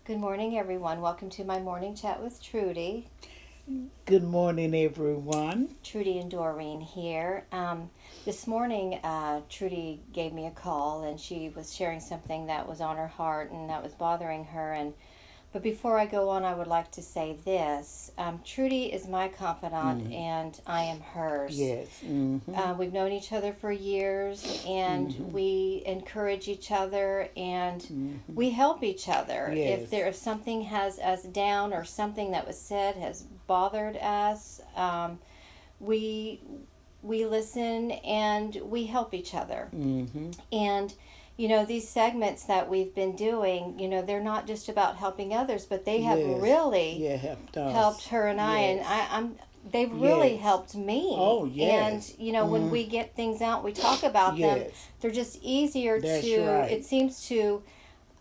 Good morning, everyone. Welcome to my morning chat with Trudy. Good morning, everyone. Trudy and Doreen here. This morning, Trudy gave me a call and she was sharing something that was on her heart and that was bothering her. But before I go on, I would like to say this. Trudy is my confidant and I am hers. Yes. Mm-hmm. We've known each other for years and we encourage each other and we help each other. Yes. If something has us down or something that was said has bothered us, we listen and we help each other. Mm-hmm. And these segments that we've been doing, they're not just about helping others, but they have really helped her and I. Yes. And they've really helped me. Oh, yes. And, when we get things out, we talk about them, they're just easier it seems to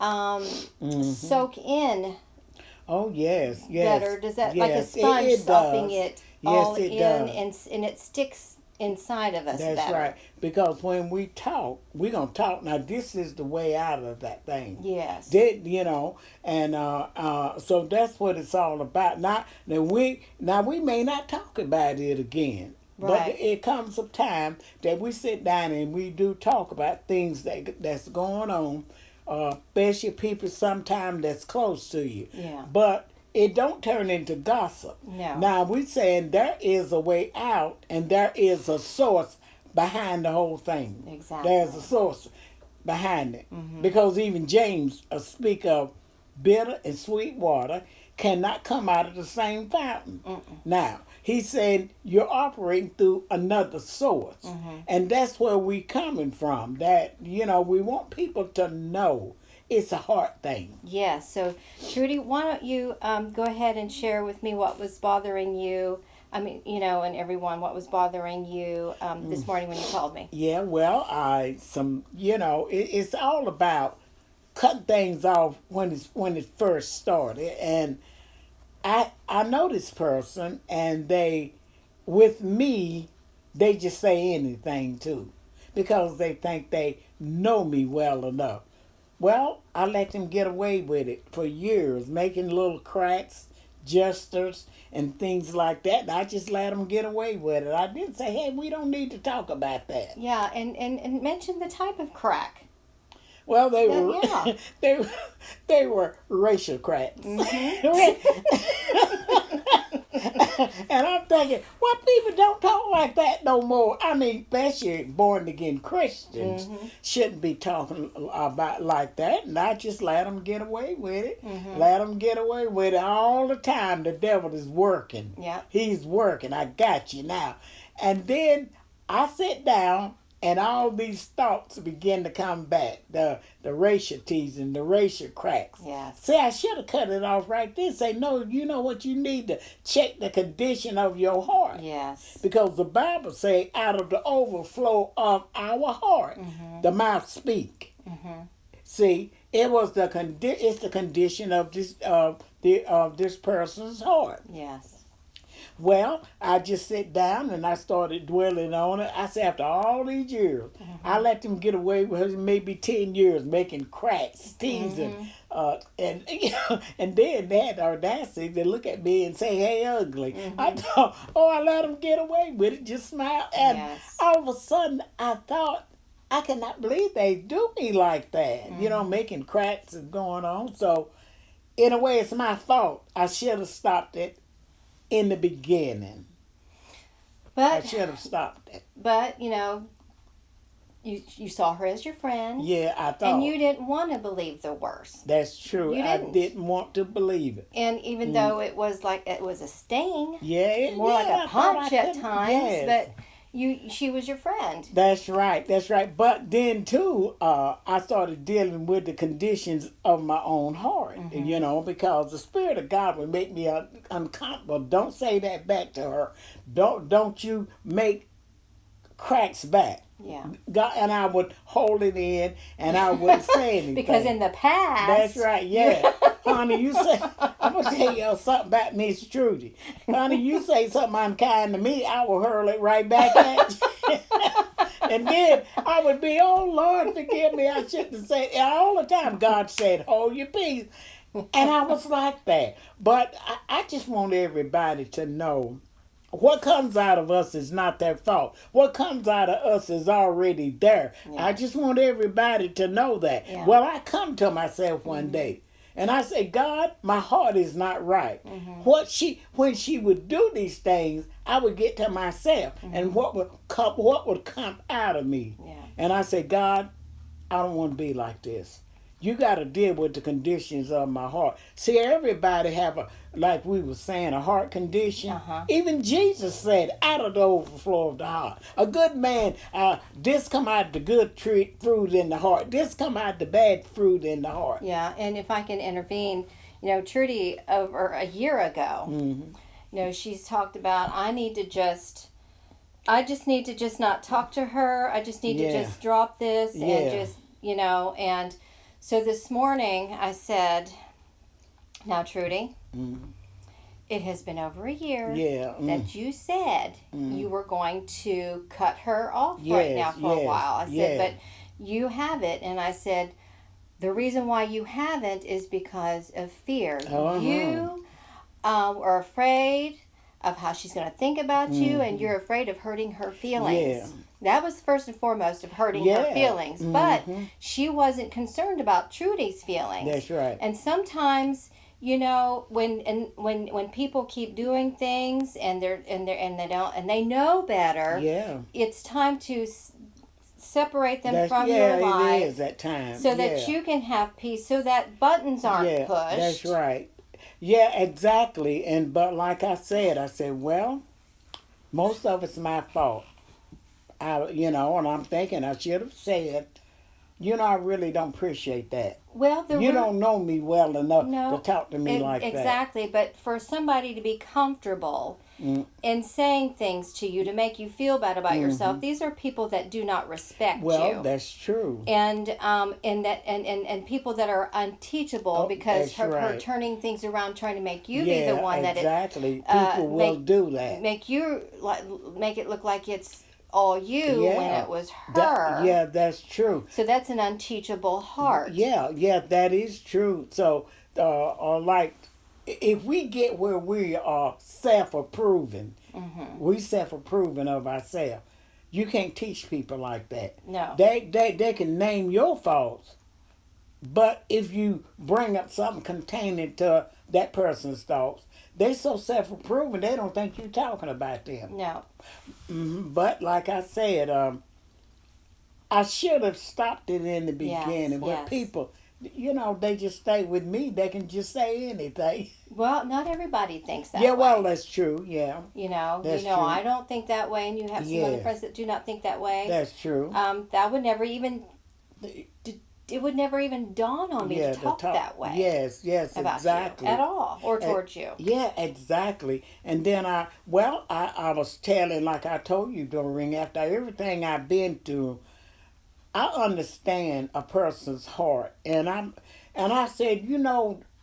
soak in Oh, yes. better. Does that, like a sponge sopping it all in, and it sticks inside of us. That's better. right. Because when we talk, we're going to talk. Now, this is the way out of that thing. Yes. And so that's what it's all about. Now we may not talk about it again. Right. But it comes a time that we sit down and we do talk about things that's going on, especially people sometimes that's close to you. Yeah. But it don't turn into gossip. No. Now we're saying there is a way out and there is a source behind the whole thing. Exactly. There's a source behind it. Mm-hmm. Because even James speak of bitter and sweet water cannot come out of the same fountain. Mm-mm. Now, he said you're operating through another source. Mm-hmm. And that's where we coming from. That, we want people to know it's a heart thing. Yes. So, Trudy, why don't you go ahead and share with me what was bothering you? I mean, and everyone, what was bothering you this morning when you called me? Yeah, well, it's all about cutting things off when it first started. And I know this person, and with me, they just say anything too, because they think they know me well enough. Well, I let them get away with it for years, making little cracks, gestures, and things like that. And I just let them get away with it. I didn't say, hey, we don't need to talk about that. Yeah, and mention the type of crack. Well, they were racial cracks. And I'm thinking, well, people don't talk like that no more. I mean, especially born again Christians shouldn't be talking about like that. And I just let them get away with it. Let them get away with it all the time. The devil is working. Yeah. He's working. I got you now. And then I sit down, and all these thoughts begin to come back. The racial teasing, the racial cracks. Yes. See, I should have cut it off right there. Say, no, you know what you need to check the condition of your heart. Yes. Because the Bible say, out of the overflow of our heart, the mouth speak. See, it's the condition of this person's heart. Yes. Well, I just sit down and I started dwelling on it. I said, after all these years, I let them get away with maybe 10 years making cracks, teasing, and then they had the audacity to look at me and say, "Hey, ugly." I thought, I let them get away with it. Just smile, and all of a sudden, I thought, I cannot believe they do me like that. Making cracks and going on. So, in a way, it's my fault. I should have stopped it in the beginning. But I should have stopped it. But, you saw her as your friend. Yeah, I thought. And you didn't want to believe the worst. That's true. I didn't want to believe it. And even though it was a sting. Yeah. More like a punch at times. Yes. But she was your friend. That's right. But then too, I started dealing with the conditions of my own heart. Because the Spirit of God would make me uncomfortable. Don't say that back to her. Don't you make cracks back. Yeah. God, and I would hold it in, and I wouldn't say anything. Because in the past. That's right, yeah. Honey, you say, I'm going to tell you something about Miss Trudy. Honey, you say something unkind to me, I will hurl it right back at you. And then I would be, oh, Lord, forgive me. I shouldn't say, all the time God said, hold your peace. And I was like that. But I just want everybody to know what comes out of us is not their fault. What comes out of us is already there. Yeah. I just want everybody to know that. Yeah. Well, I come to myself one day and I say, God, my heart is not right. When she would do these things, I would get to myself and what would come out of me. Yeah. And I say, God, I don't want to be like this. You got to deal with the conditions of my heart. See, everybody have like we were saying, a heart condition. Even Jesus said, out of the overflow of the heart. A good man, this come out the good fruit in the heart. This come out the bad fruit in the heart. Yeah, and if I can intervene, Trudy, over a year ago, she's talked about, I just need to just not talk to her. I just need to just drop this and just, and so this morning I said, now Trudy, it has been over a year that you said you were going to cut her off right now for a while. I said, but you haven't. And I said, the reason why you haven't is because of fear. You are afraid of how she's going to think about you, and you're afraid of hurting her feelings. That was first and foremost of hurting her feelings. But she wasn't concerned about Trudy's feelings. That's right. And sometimes, when people keep doing things and they know better, it's time to separate them from your life. It is at times. So that you can have peace, so that buttons aren't pushed. That's right. Yeah, exactly. But like I said, well, most of it's my fault. And I'm thinking I should have said, I really don't appreciate that. Well, you don't know me well enough to talk to me like that. Exactly, but for somebody to be comfortable in saying things to you to make you feel bad about yourself, these are people that do not respect you. Well, that's true. And people that are unteachable because her turning things around, trying to make you be the one that people will do that. Make it look like it's all you when it was her. That's true. So that's an unteachable heart. Yeah, that is true. So, like, if we get where we are self-approving, we self-approving of ourselves, you can't teach people like that. No. They can name your faults, but if you bring up something containing to that person's thoughts, they so self-approving, they don't think you're talking about them. No. But like I said, I should have stopped it in the beginning. But people, they just stay with me. They can just say anything. Well, not everybody thinks that way. Yeah, well, that's true. Yeah. That's true. I don't think that way, and you have some other friends that do not think that way. That's true. That would never even... It would never even dawn on me to talk that way. Yes, about exactly. You at all, or towards you. Yeah, exactly. And then I was telling, like I told you, Doreen, after everything I've been through, I understand a person's heart. And I said,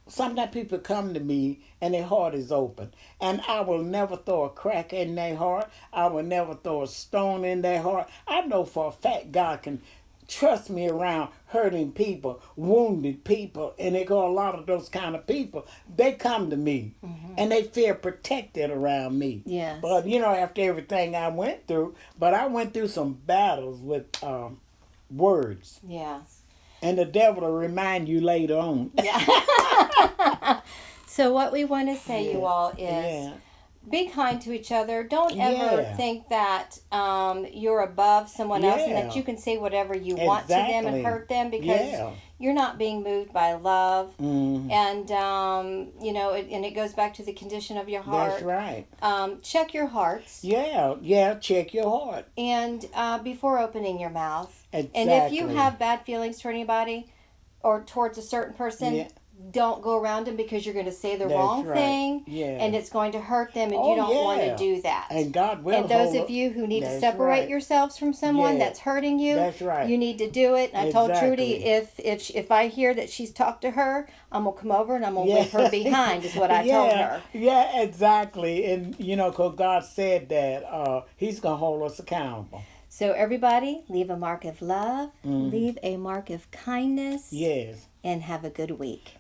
sometimes people come to me and their heart is open. And I will never throw a crack in their heart. I will never throw a stone in their heart. I know for a fact God can trust me around hurting people, wounded people, and a lot of those kind of people, they come to me and they feel protected around me. Yes. But after everything I went through, I went through some battles with words. Yes. And the devil will remind you later on. Yeah. So what we want to say, you all, is be kind to each other. Don't ever think that you're above someone else and that you can say whatever you want to them and hurt them, because you're not being moved by love. And, and it goes back to the condition of your heart. That's right. Check your hearts. Yeah, check your heart. And before opening your mouth. Exactly. And if you have bad feelings for anybody or towards a certain person, don't go around them, because you're going to say the wrong thing, and it's going to hurt them, and you don't want to do that. And God will. And those of you who need to separate yourselves from someone that's hurting you, you need to do it. And I told Trudy, if I hear that she's talked to her, I'm going to come over and I'm going to leave her behind, is what I told her. Yeah, exactly. And, because God said that he's going to hold us accountable. So everybody, leave a mark of love, leave a mark of kindness, yes, and have a good week.